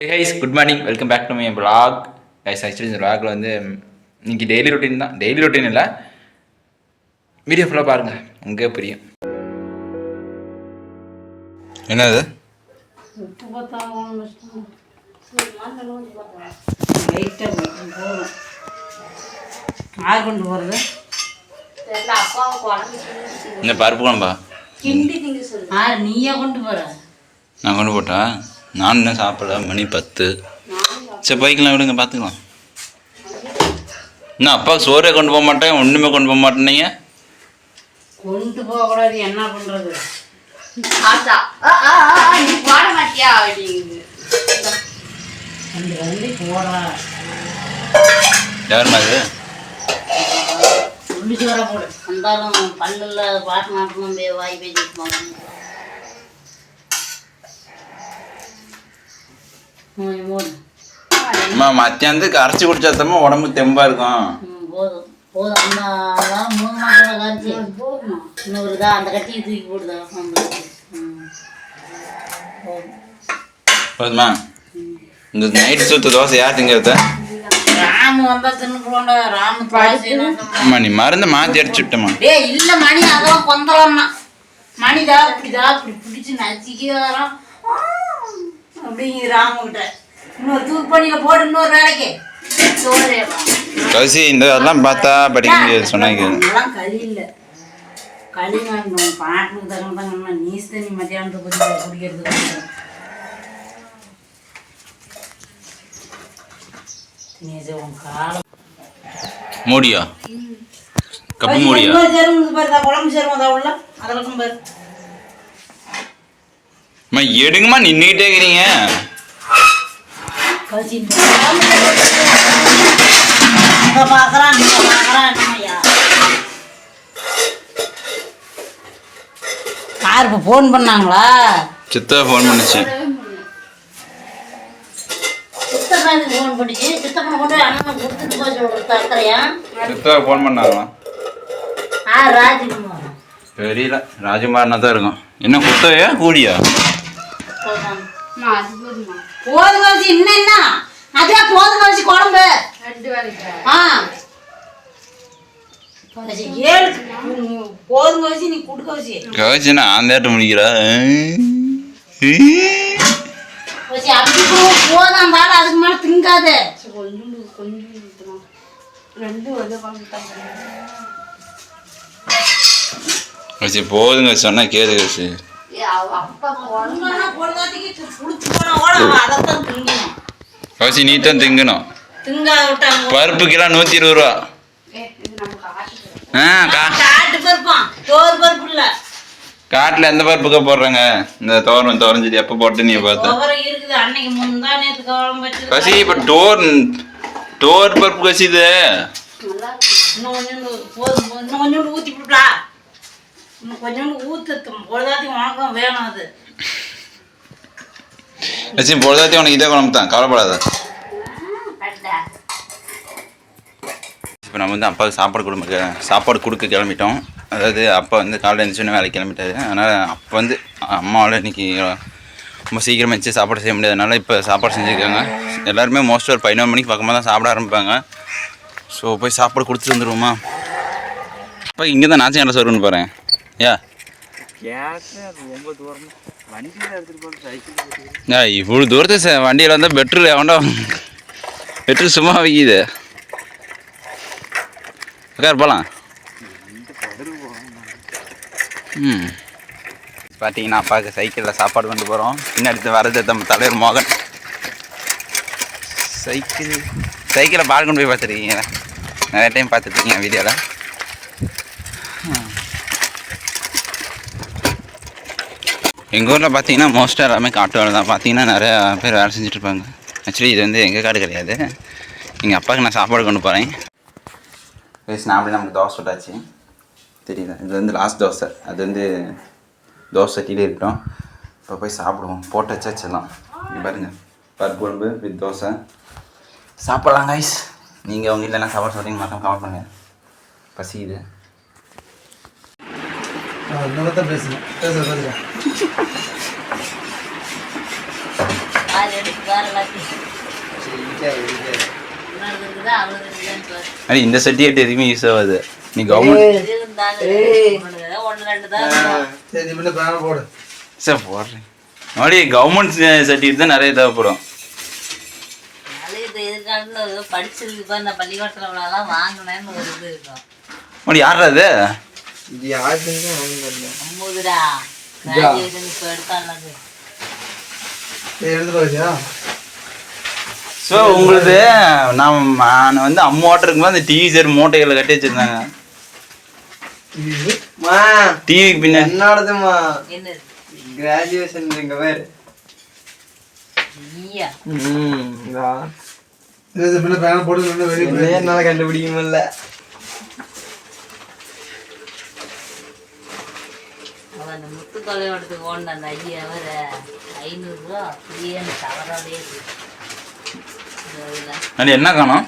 Hey guys, good morning. Welcome back to my vlog. Guys, actually இந்த vlogல வந்து இன்னைக்கு டெய்லி ரொட்டீன் தான். டெய்லி ரொட்டீன் இல்லை, வீடியோ ஃபுல்லாக பாருங்க, உங்களுக்கே புரியும். என்னது இந்த பருப்பு குழம்பா? நீயே கொண்டு போற? நான் கொண்டு போட்டா? நான் என்ன சாப்பிடல, மணி 10. சரி போய்க்கலாம், விடுங்க, பார்த்துக்கலாம். இன்னும் அப்பாவுக்கு சோறே கொண்டு போக மாட்டேன், ஒன்றுமே கொண்டு போக மாட்டேன்னீங்க. கொண்டு போக கூடாது, என்ன பண்றது? யாருமா அது? உள்ளிச்சு வர போடு, வந்தாலும் பல்லுல பாட்டு நாட்டணும், வாய் பேசிட்டு போகணும். மத்தியானத்துக்கு அரைச்சி குடிச்சாத்தம்மா உடம்பு தெம்பா இருக்கும். போதும் போதும், அந்த 3 மாசம் கரைச்சி இன்னொரு தான் அந்த கட்டியை தூக்கி போடுதா. போதுமா? இந்த நைட்டு சுத்த தோசை யார் திங்கிறத? ராமு வந்தா தின்னு போண்டா. ராமு அம்மா நீ மருந்து மாற்றி அடிச்சு விட்டம்மா. இல்லை மணி அதெல்லாம் கொந்தரம்னா மணிதா இப்படிதான் இப்படி பிடிச்சி நச்சுக்கிறாராம் அப்படிங்கிற ராமுகிட்ட. இன்னொரு தூக்கு பண்ணியில போட்டு இன்னொரு வேலைக்கு கசி இந்த அதெல்லாம் பார்த்தா படிக்க முடியாது சொன்னாங்க. அதெல்லாம் களி இல்லை, களி நான் பாட்டுக்கு தகுந்தாங்க. நீஸ் தண்ணி மத்தியானத்தை பற்றி குடிக்கிறது மூடியா? கப்பு மூடியா? குழம்பு சேரும் உள்ள அதெல்லாம் பாரு. எடுங்கம்மா, நின்றுகிட்டே இருக்கிறீங்க. யாருக்கு போன் பண்ணாங்களா? சித்தா போன் பண்ணுச்சு. சித்தா போன் பண்ணாங்களா? தெரியல, ராஜகுமாரனா தான் இருக்கும். என்ன குத்தையா கூடியா? போதும் கவசி, இன்னும் என்ன அதே போதும் கவசி குழம்பு. போதும் கவசி, நீ குடு கவசி. கவசினா ஆந்தேட்ட முடிக்கிறா? அப்படி போதும் தாள், அதுக்கு மேல திங்காது. கவசி போதுங்க சொன்னா கேது கவசி. கவசி நீ தான் திங்கணும். பருப்பு கிலோ 120 ரூபா. காட்டுல எந்த பருப்புக்கா போடுறாங்க? இந்த தோரஞ்சது எப்ப போட்டு நீ பார்த்த? கசி இப்ப டோர் பருப்பு கசி இது. பொழுதாத்தி உனக்கு இதே குழம்பு தான், கவலைப்படாத. இப்போ நம்ம வந்து அப்பாவுக்கு சாப்பாடு கொடுக்க கிளம்பிட்டோம். அதாவது அப்பா வந்து காலையில் எழுந்திரிச்சோன்னே வேலைக்கு கிளம்பிட்டாரு. அதனால் அப்போ வந்து அம்மாவால் இன்றைக்கி ரொம்ப சீக்கிரமாக வச்சு சாப்பாடு செய்ய முடியாதனால இப்போ சாப்பாடு செஞ்சுருக்காங்க. எல்லாருமே மோஸ்ட்லி ஒரு 11 மணிக்கு பக்கமாக தான் சாப்பிட ஆரம்பிப்பாங்க. ஸோ போய் சாப்பாடு கொடுத்துட்டு வந்துடுவோமா? அப்போ இங்கே தான் நாச்சியாரில் சோறுன்னு போகிறேன். இவ்வளோ தூரத்தை வண்டியில் வந்தால் பெட்ரோல் எவன்டா பெட்ரோல் சும்மா வைக்கிது. உட்கார் போகலாம். பார்த்தீங்கன்னா அப்பாவுக்கு சைக்கிளில் சாப்பாடு கொண்டு போகிறோம். பின்னாடி வரது நம்ம தலைவர் மோகன். சைக்கிளை பால் கொண்டு போய் பார்த்துருக்கீங்க, நிறைய டைம் பார்த்துருக்கீங்க வீடியோவில். எங்கள் ஊரில் பார்த்தீங்கன்னா மோஸ்ட்டாக எல்லாமே காட்டு வேலை தான். பார்த்தீங்கன்னா நிறையா பேர் வேலை செஞ்சுட்ருப்பாங்க. ஆக்சுவலி இது வந்து எங்கள் காடு கிடையாது. எங்கள் அப்பாவுக்கு நான் சாப்பாடு கொண்டு போகிறேன். நான் அப்படி நமக்கு தோசை சுட்டாச்சு, தெரியல. இது வந்து லாஸ்ட் தோசை. அது வந்து தோசை சட்டியிலே இருக்கட்டும். இப்போ போய் சாப்பிடுவோம். போட்டு வச்சாச்செல்லாம். இங்கே பாருங்கள், பருப்பு குழம்பு வித் தோசை சாப்பிட்லாம் கைஸ். நீங்கள் உங்கள் இல்லைன்னா சாப்பாடு சொல்கிறீங்க, மட்டும் கவர் பண்ணுங்கள். பசிக்குது. பேசுகிறேன். பாதி எடுத்து பாரு எல்லாத்தையும். உன்னோடது இருக்குதா, அவளுக்கு இருக்குதான்னு பாரு. அடி இந்த சர்டிஃபிகேட் எதுவுமே யூஸ் ஆகாது. நீ கவர்மெண்ட் இது இருந்தாலும் உன்னோடது ஏதோ 1-2 தான் இருக்கும். சரி முன்ன பேனர் போடு. சார் போடுறேன். மறுபடி கவர்மெண்ட் சர்டிஃபிகேட் தான் நிறைய தேவைப்படும். அதனால இது எதிர்காலத்தில் ஏதோ படிச்சிருக்கு பாரு, நான் பள்ளிக்கூடத்தில் இவ்வளோலாம் வாங்கினேன்னு ஒரு இது இருக்கும். மறுபடி யாரா அது? இது யாருக்குன்னு வாங்கல. அம்முதுடா கிராஜுவேஷன் இப்போ எடுத்தாங்க. எடுத்து பாருயா. ஸோ உங்களுக்கு நான் வந்து அம்மாட்ட இருக்கும்போது அந்த டிவி சேர் மூட்டைகளை கட்டி வச்சிருந்தாங்க. இது டிவிக்கு பின்ன என்னோடதுமா என்ன கிராஜுவேஷன் இங்க வேறு. நீயா இது முன்ன பேனர் போடு, முன்ன வெளிய என்னால கண்டுபிடிக்க முடியல. அவன் அந்த முத்து கொலையோடத்துக்கு ஓடின அந்த ஐயா வேற 500 ரூபா அப்படியே அந்த தவறாலே அது என்ன காணும்?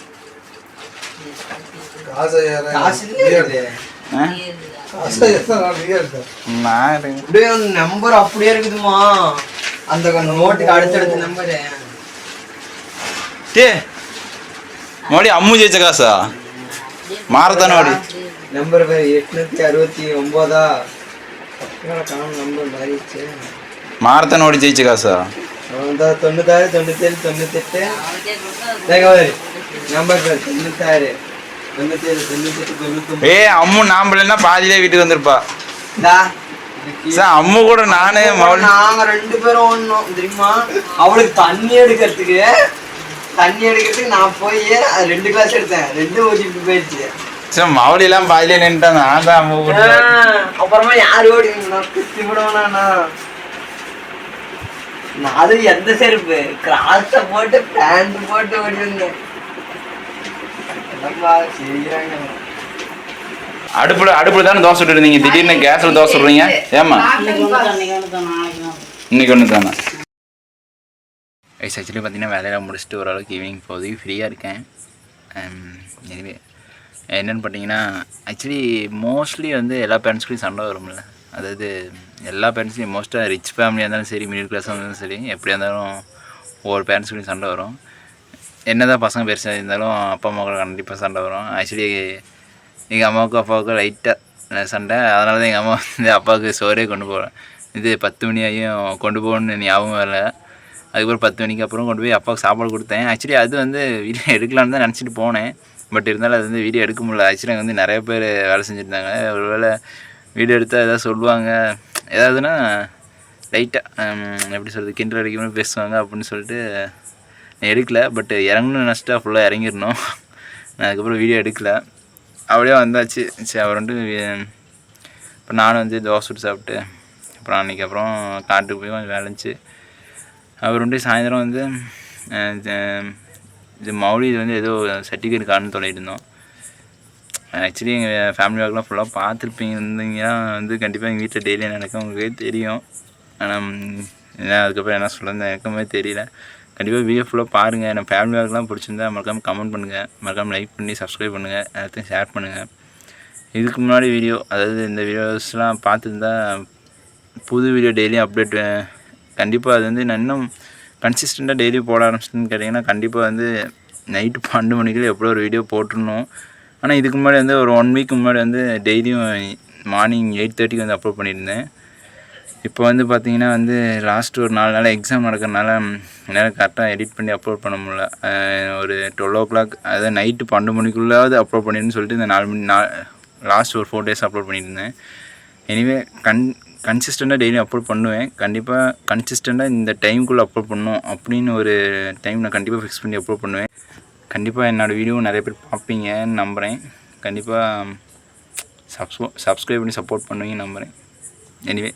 காசு காசு இல்லையே. காசு எத்தனை நாளைக்கு இருக்கு? அப்படியே நம்பர் அப்படியே இருக்குதுமா, அந்த நோட்டுக்கு அடுத்தடுத்த நம்பரு. டே மறுபடி அம்மு ஜெயிச்ச காசா? மாரத்தான ஓடி நம்பர் 869 காணும் நம்பர் மாறிடுச்சு. மாரத்தான ஓடி ஜெயிச்ச காசா? 96 97 98 நம்பர் 96 97 98 99. ஏ அம்மு நாம்பளா பாதியிலே வீட்டுக்கு வந்திருப்பா. இந்தா, சார் அம்மு கூட நானே மவுல் நாங்க 2 பேரும் ஓடணும் தெரியுமா. அவளுக்கு தண்ணி எடுக்கிறதுக்கு நான் போய் 2 கிளாஸ் எடுத்தேன், 2 ஓடிட்டு போயிடுச்சு. சார் மவுலிலாம் பாதியிலே நின்றுட்டாங்க. நான் தான் அம்மு கூட அப்புறமா யாரு ஓடி குத்தி விடுவேனா. அது எந்த செருப்பு கிராஸ போட்டு பேண்ட் போட்டு ஓடி வந்தேன். செய்யறாங்க. அடுப்புல தானே தோசை சுட்டு இருந்தீங்க, திடீர்னு கேஸ்ல தோசை சுடுறீங்க ஏமா? இன்னைக்கு ஒன்று தானே. ஆக்சுவலி பார்த்தீங்கன்னா வேலையெல்லாம் முடிச்சுட்டு ஓரளவுக்கு ஈவினிங் போகுது, ஃப்ரீயாக இருக்கேன். எனிவே என்னென்னு பார்த்தீங்கன்னா ஆக்சுவலி மோஸ்ட்லி வந்து எல்லா பேரண்ட்ஸ்லையும் சண்டை வரும்ல. அதாவது எல்லா பேரண்ட்ஸ்லையும் மோஸ்ட்டாக ரிச் ஃபேமிலியாக இருந்தாலும் சரி, மிடில் கிளாஸாக இருந்தாலும் சரி, எப்படியா இருந்தாலும் ஒவ்வொரு பேரண்ட்ஸ்லையும் சண்டை வரும். என்ன தான் பசங்க பெருசாக இருந்தாலும் அப்பா அம்மாவுக்கு கண்டிப்பாக சண்டை வரும். ஆக்சுவலி எங்கள் அம்மாவுக்கும் அப்பாவுக்கும் லைட்டாக சண்டை. அதனால தான் எங்கள் அம்மா வந்து அப்பாவுக்கு சோறே கொண்டு போகிறேன். இது 10 மணி ஆகியும் கொண்டு போகணுன்னு ஞாபகம் வரல. அதுக்கப்புறம் 10 மணிக்கு அப்புறம் கொண்டு போய் அப்பாவுக்கு சாப்பாடு கொடுத்தேன். ஆக்சுவலி அது வந்து வீடியோ எடுக்கலான்னு தான் நினச்சிட்டு போனேன். பட் இருந்தாலும் அது வந்து வீடியோ எடுக்க முடியல. ஆக்சுவலி அங்கே வந்து நிறைய பேர் வேலை செஞ்சுருந்தாங்க. ஒரு வேளை வீடியோ எடுத்தால் எதாவது சொல்லுவாங்க, ஏதாவதுன்னா லைட்டாக எப்படி சொல்கிறது, கிண்டல் அடிக்கணும் பேசுவாங்க அப்படின்னு சொல்லிட்டு நான் எடுக்கலை. பட் இறங்கணும்னு நினச்சிட்டா ஃபுல்லாக இறங்கிடணும். நான் அதுக்கப்புறம் வீடியோ எடுக்கலை, அப்படியே வந்தாச்சு. சரி அவர் வந்து இப்போ நானும் வந்து தோசை சுட்டு சாப்பிட்டு அப்புறம் அன்றைக்கி அப்புறம் காட்டுக்கு போய் கொஞ்சம் வேலைச்சு. அவர் வந்து சாயந்தரம் வந்து இது மௌலி இது வந்து ஏதோ சர்டிஃபிகேட் கார்டுன்னு சொல்லிட்டு இருந்தோம். ஆக்சுவலி எங்கள் ஃபேமிலி ஒர்க்லாம் ஃபுல்லாக பார்த்துருப்பீங்க இருந்தீங்கன்னா வந்து கண்டிப்பாக எங்கள் வீட்டில் டெய்லியும் நடக்கும், உங்களுக்கே தெரியும். ஆனால் அதுக்கப்புறம் என்ன சொல்கிறது எனக்குமே தெரியல. கண்டிப்பாக வீடியோ ஃபுல்லாக பாருங்கள். எனக்கு ஃபேமிலி ஒர்க்லாம் பிடிச்சிருந்தா மறக்காமல் கமெண்ட் பண்ணுங்கள், மறக்காமல் லைக் பண்ணி சப்ஸ்கிரைப் பண்ணுங்கள், எல்லாத்தையும் ஷேர் பண்ணுங்கள். இதுக்கு முன்னாடி வீடியோ, அதாவது இந்த வீடியோஸ்லாம் பார்த்துருந்தா புது வீடியோ டெய்லியும் அப்டேட் கண்டிப்பாக அது வந்து நான் இன்னும் கன்சிஸ்டண்ட்டாக டெய்லி போட ஆரம்பிச்சிட்டுன்னு கேட்டிங்கன்னா கண்டிப்பாக வந்து நைட்டு 12 மணிக்குள்ளே எப்படியோ ஒரு வீடியோ போட்டுருணும். ஆனால் இதுக்கு முன்னாடி வந்து ஒரு 1 வீக் முன்னாடி வந்து டெய்லியும் மார்னிங் 8:30க்கு வந்து அப்லோட் பண்ணியிருந்தேன். இப்போ வந்து பார்த்திங்கன்னா வந்து லாஸ்ட் ஒரு 4 நாள் எக்ஸாம் நடக்கிறதுனால என்னால் கரெக்டாக எடிட் பண்ணி அப்லோட் பண்ண முடியல. ஒரு 12 o'clock அதாவது நைட்டு 12 மணிக்குள்ளாவது அப்லோட் பண்ணிடுன்னு சொல்லிட்டு இந்த 4 மணி லாஸ்ட் ஒரு 4 days அப்லோட் பண்ணியிருந்தேன். எனிவே கன்சிஸ்டண்ட்டாக டெய்லியும் அப்லோட் பண்ணுவேன். கண்டிப்பாக கன்சிஸ்டண்ட்டாக இந்த டைமுக்குள்ளே அப்லோட் பண்ணணும் அப்படின்னு ஒரு டைம் நான் கண்டிப்பாக ஃபிக்ஸ் பண்ணி அப்லோட் பண்ணுவேன். கண்டிப்பாக என்னோடய வீடியோ நிறைய பேர் பார்ப்பீங்கன்னு நம்புகிறேன். கண்டிப்பாக சப்ஸ்கிரைப் பண்ணி சப்போர்ட் பண்ணுவீங்கன்னு நம்புகிறேன். எனிவே